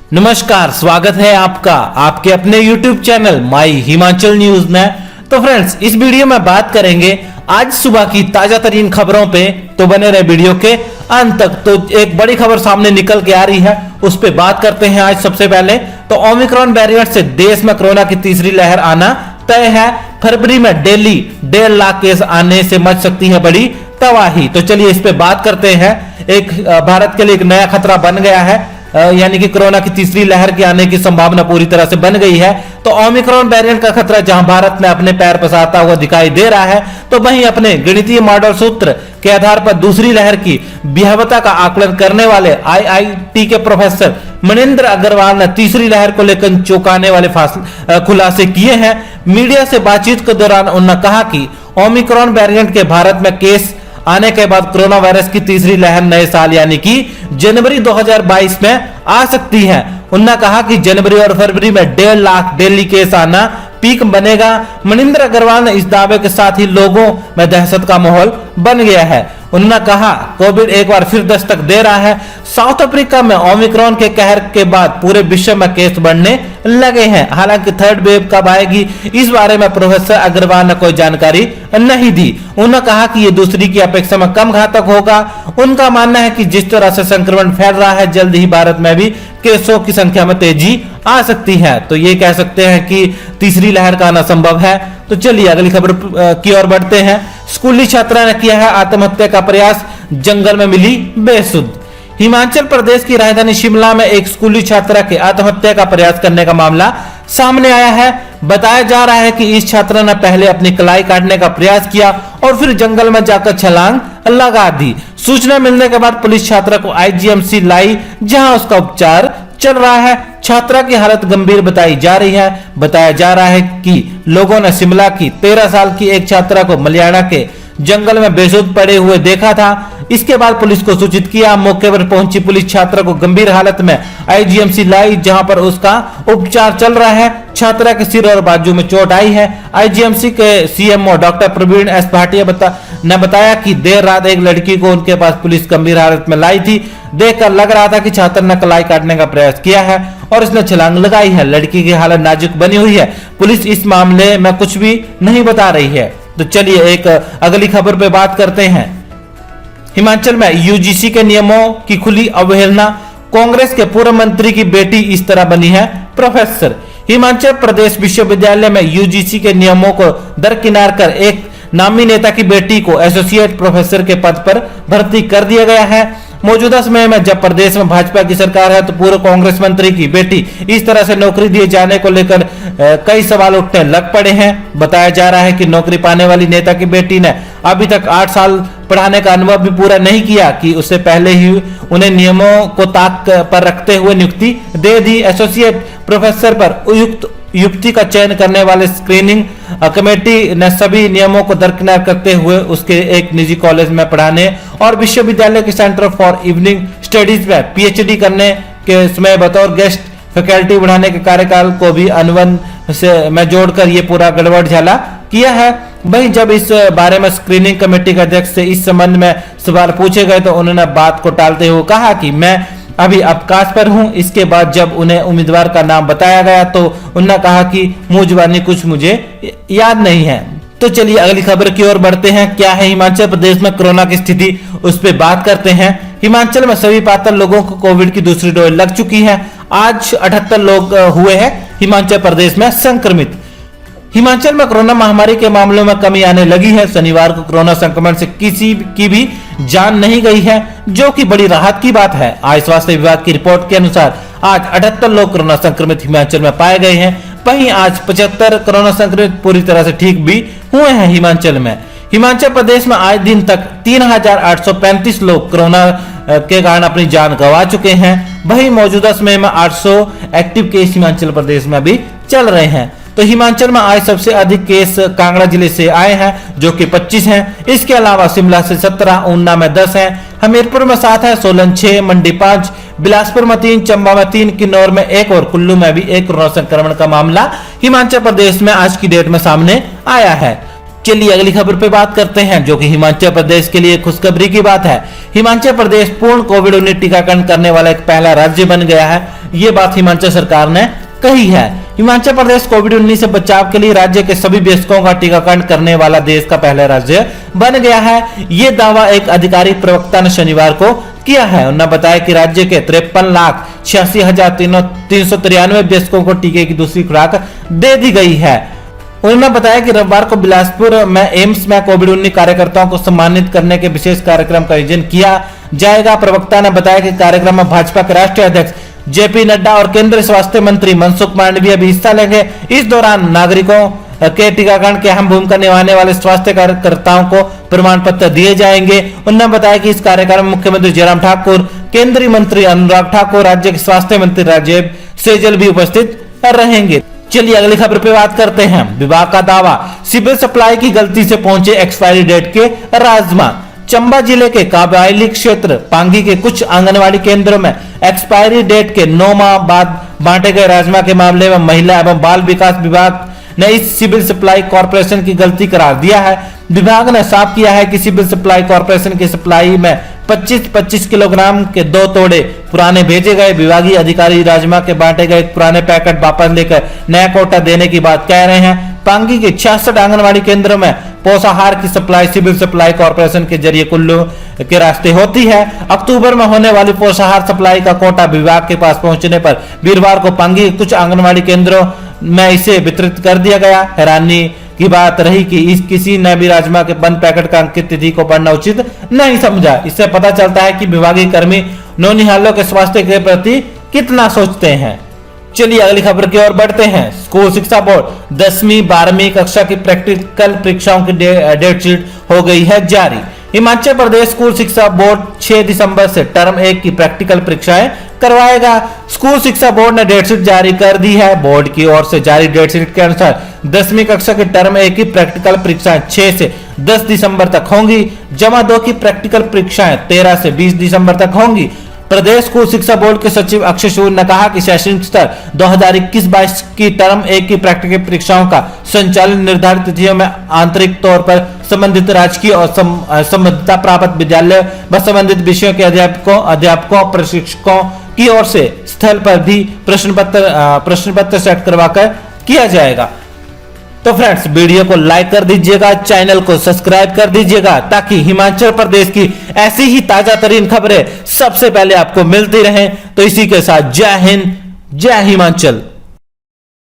नमस्कार, स्वागत है आपका आपके अपने YouTube channel my Himachal news में। तो फ्रेंड्स, इस वीडियो में बात करेंगे आज सुबह की ताजा तरीन खबरों पे, तो बने रहे वीडियो के अंत तक। तो एक बड़ी खबर सामने निकल के आ रही है, उस पे बात करते हैं आज। सबसे पहले तो ओमिक्रॉन वेरिएंट से देश में कोरोना की तीसरी लहर आना तय है। फरवरी में डेली 1.5 लाख केस आने से मच सकती है बड़ी तबाही। तो चलिए इस पे बात करते हैं। एक भारत के लिए एक नया खतरा बन गया है, यानी कि कोरोना की तीसरी लहर के आने की संभावना पूरी तरह से बन गई है। तो ओमिक्रॉन वेरिएंट का खतरा जहां भारत में अपने पैर पसारता हुआ दिखाई दे रहा है, तो वहीं अपने गणितीय मॉडल सूत्र के आधार पर दूसरी लहर की भयावहता का आकलन करने वाले आईआईटी के प्रोफेसर मनिंदर अग्रवाल ने तीसरी लहर को लेकर चौंकाने वाले खुलासे किए हैं। मीडिया से बातचीत के दौरान उन्होंने कहा कि ओमिक्रॉन वेरिएंट के भारत में केस आने के बाद कोरोना वायरस की तीसरी लहर नए साल यानी कि जनवरी 2022 में आ सकती है। उन्होंने कहा कि जनवरी और फरवरी में 1.5 लाख डेली केस आना पीक बनेगा। मनिंदर अग्रवाल ने इस दावे के साथ ही लोगों में दहशत का माहौल बन गया है। उन्होंने कहा कोविड एक बार फिर दस्तक दे रहा है। साउथ अफ्रीका में ओमिक्रॉन के कहर के बाद पूरे विश्व में केस बढ़ने लगे हैं। हालांकि थर्ड वेव कब आएगी, इस बारे में प्रोफेसर अग्रवाल ने कोई जानकारी नहीं दी। उन्होंने कहा कि ये दूसरी की अपेक्षा में कम घातक होगा। उनका मानना है कि जिस तरह से संक्रमण फैल रहा है, जल्द ही भारत में भी केसों की संख्या में तेजी आ सकती है। तो ये कह सकते हैं कि तीसरी लहर का आना संभव है। तो चलिए अगली खबर की ओर बढ़ते हैं। स्कूली छात्रा ने किया है आत्महत्या का प्रयास, जंगल में मिली बेसुध। हिमाचल प्रदेश की राजधानी शिमला में एक स्कूली छात्रा के आत्महत्या का प्रयास करने का मामला सामने आया है। बताया जा रहा है कि इस छात्रा ने पहले अपनी कलाई काटने का प्रयास किया और फिर जंगल में जाकर छलांग लगा दी। सूचना मिलने के बाद पुलिस छात्रा को आईजीएमसी लाई, जहां उसका उपचार चल रहा है। छात्रा की हालत गंभीर बताई जा रही है। बताया जा रहा है कि लोगों ने शिमला की 13 साल की एक छात्रा को मलियाना के जंगल में बेसुध पड़े हुए देखा था। इसके बाद पुलिस को सूचित किया। मौके पर पहुंची पुलिस छात्रा को गंभीर हालत में आईजीएमसी लाई, जहां पर उसका उपचार चल रहा है। छात्रा के सिर और बाजू में चोट आई है। आईजीएमसी के CMO doctor Praveen S Bhatia ने बताया कि देर रात एक लड़की को उनके पास पुलिस गंभीर हालत में लाई थी। देखकर लग रहा था कि छात्र ने कलाई काटने का प्रयास किया है और इसने छलांग लगाई है। लड़की की हालत नाजुक बनी हुई है। पुलिस इस मामले में कुछ भी नहीं बता रही है। तो चलिए एक अगली खबर पे बात करते हैं। हिमाचल में यूजीसी के नियमों की खुली अवहेलना, कांग्रेस के पूर्व मंत्री की बेटी इस तरह बनी है प्रोफेसर। हिमाचल प्रदेश विश्वविद्यालय में यूजीसी के नियमों को दरकिनार कर एक नामी नेता की बेटी को एसोसिएट प्रोफेसर के पद पर भर्ती कर दिया गया है। मौजूदा समय में जब प्रदेश में भाजपा की सरकार है, तो पूर्व कांग्रेस मंत्री की बेटी इस तरह से नौकरी दिए जाने को लेकर कई सवाल उठने लग पड़े हैं। बताया जा रहा है कि नौकरी पाने वाली नेता की बेटी ने अभी तक 8 साल पढ़ाने का अनुभव भी पूरा नहीं किया कि उससे पहले ही उन्हें नियमों को ताक पर रखते हुए नियुक्ति दे दी। एसोसिएट प्रोफेसर पर युक्ति का चयन करने वाले स्क्रीनिंग कमेटी ने सभी नियमों को दरकिनार करते हुए उसके एक निजी कॉलेज में पढ़ाने और विश्वविद्यालय के सेंटर फॉर इवनिंग स्टडीज में पीएचडी करने के समय बतौर गेस्ट फैकल्टी बढ़ाने के कार्यकाल को भी अनुबंध से में जोड़कर ये पूरा गड़बड़ झाला किया है। वहीं जब इस बारे में स्क्रीनिंग कमेटी के अध्यक्ष से इस संबंध में सवाल पूछे गए, तो उन्होंने बात को टालते हुए कहा कि मैं अभी अवकाश पर हूं। इसके बाद जब उन्हें उम्मीदवार का नाम बताया गया, तो उन्होंने कहा कि मुंह जुबानी कुछ मुझे याद नहीं है। तो चलिए अगली खबर की ओर बढ़ते हैं। क्या है हिमाचल प्रदेश में कोरोना की स्थिति, उस पर बात करते हैं। हिमाचल में सभी पात्र लोगों को कोविड की दूसरी डोज लग चुकी है। आज 78 लोग हुए हैं हिमाचल प्रदेश में संक्रमित। हिमाचल में कोरोना महामारी के मामलों में कमी आने लगी है। शनिवार को कोरोना संक्रमण से किसी की भी जान नहीं गई है, जो कि बड़ी राहत की बात है। आज स्वास्थ्य विभाग की रिपोर्ट के अनुसार आज 78 लोग कोरोना संक्रमित हिमाचल में पाए गए हैं। वहीं आज 75 कोरोना संक्रमित पूरी तरह से ठीक भी हुए हैं हिमाचल में। हिमाचल प्रदेश में आज दिन तक 3835 लोग कोरोना के कारण अपनी जान गंवा चुके हैं। वहीं मौजूदा समय में 800 एक्टिव केस हिमाचल प्रदेश में भी चल रहे हैं। तो हिमाचल में आज सबसे अधिक केस कांगड़ा जिले से आए हैं, जो कि 25 हैं। इसके अलावा शिमला से 17, ऊना में 10 हैं, हमीरपुर में 7 है, सोलन 6, मंडी 5, बिलासपुर में 3, चंबा में 3, किन्नौर में 1 और कुल्लू में भी 1 कोरोना संक्रमण का मामला हिमाचल प्रदेश में आज की डेट में सामने आया है। चलिए अगली खबर पे बात करते हैं, जो कि हिमाचल प्रदेश के लिए खुशखबरी की बात है। हिमाचल प्रदेश पूर्ण कोविड-19 टीकाकरण करने वाला एक पहला राज्य बन गया है। ये बात हिमाचल सरकार ने कही है। हिमाचल प्रदेश कोविड-19 से बचाव के लिए राज्य के सभी वयस्कों का टीकाकरण करने वाला देश का पहला राज्य बन गया है। ये दावा एक आधिकारिक प्रवक्ता ने शनिवार को किया है। उन्होंने बताया कि राज्य के 53,86,393 वयस्कों को टीके की दूसरी खुराक दे दी गई है। उन्होंने बताया कि रविवार को बिलासपुर में एम्स में कोविड-19 कार्यकर्ताओं को सम्मानित करने के विशेष कार्यक्रम का आयोजन किया जाएगा। प्रवक्ता ने बताया कि कार्यक्रम में भाजपा के राष्ट्रीय अध्यक्ष जेपी नड्डा और केंद्रीय स्वास्थ्य मंत्री मनसुख मांडविया भी हिस्सा लेंगे। इस दौरान नागरिकों के टीकाकरण की अहम भूमिका निभाने वाले स्वास्थ्य कार्यकर्ताओं को प्रमाण पत्र दिए जाएंगे। उन्होंने बताया कि इस कार्यक्रम में मुख्यमंत्री जयराम ठाकुर, केंद्रीय मंत्री अनुराग ठाकुर, राज्य के स्वास्थ्य मंत्री राजीव सैजल भी उपस्थित रहेंगे। चलिए अगली खबर पे बात करते हैं। विभाग का दावा, सिविल सप्लाई की गलती से पहुंचे एक्सपायरी डेट के राजमा। चंबा जिले के काबायली क्षेत्र पांगी के कुछ आंगनवाड़ी केंद्रों में एक्सपायरी डेट के 9 माह बाद बांटे गए राजमा के मामले में महिला एवं बाल विकास विभाग ने इस सिविल सप्लाई कॉर्पोरेशन की गलती करार दिया है। विभाग ने साफ किया है कि सिविल सप्लाई कॉर्पोरेशन की सप्लाई में 25-25 किलोग्राम के 2 तोड़े पुराने भेजे गए। विभागीय अधिकारी राजमा के बांटे गए पुराने पैकेट वापस लेकर नया कोटा देने की बात कह रहे हैं। पांगी के 66 आंगनवाड़ी केंद्रों में पोषाहार की सप्लाई सिविल सप्लाई कॉर्पोरेशन के जरिए कुल्लू के रास्ते होती है। अक्टूबर में होने वाली पोषाहार सप्लाई का कोटा विभाग के पास पहुंचने पर वीरवार को पांगी के कुछ आंगनवाड़ी केंद्रों में इसे वितरित कर दिया गया। हैरानी की बात रही कि इस किसी ने भी राजमा के बंद पैकेट का अंकित तिथि को पढ़ना उचित नहीं समझा। इससे पता चलता है कि विभागीय कर्मी नौनिहालों के स्वास्थ्य के प्रति कितना सोचते हैं। चलिए अगली खबर की ओर बढ़ते हैं। स्कूल शिक्षा बोर्ड 10वीं 12वीं कक्षा की प्रैक्टिकल परीक्षाओं की डेट शीट हो गई है जारी। हिमाचल प्रदेश स्कूल शिक्षा बोर्ड 6 दिसंबर से टर्म 1 की प्रैक्टिकल परीक्षाएं करवाएगा। स्कूल शिक्षा बोर्ड ने डेट शीट जारी कर दी है। बोर्ड की ओर से जारी डेट शीट के अनुसार 10वीं कक्षा की टर्म 1 की प्रैक्टिकल परीक्षाएं 6 से 10 दिसंबर तक होंगी। जमा 2 की प्रैक्टिकल परीक्षाएं 13 से 20 दिसंबर तक होंगी। प्रदेश स्कूल शिक्षा बोर्ड के सचिव अक्षय सूर्य ने कहा कि शैक्षणिक स्तर 2021-22 की टर्म 1 की प्रैक्टिकल परीक्षाओं का संचालन निर्धारित तिथियों में आंतरिक तौर पर संबंधित राजकीय और संबद्धता प्राप्त विद्यालय व संबंधित विषयों के अध्यापकों प्रशिक्षकों की ओर से स्थल पर भी प्रश्न पत्र सेट करवाकर किया जाएगा। तो फ्रेंड्स, वीडियो को लाइक कर दीजिएगा, चैनल को सब्सक्राइब कर दीजिएगा, ताकि हिमाचल प्रदेश की ऐसी ही ताजा तरीन खबरें सबसे पहले आपको मिलती रहें। तो इसी के साथ जय हिंद, जय हिमाचल।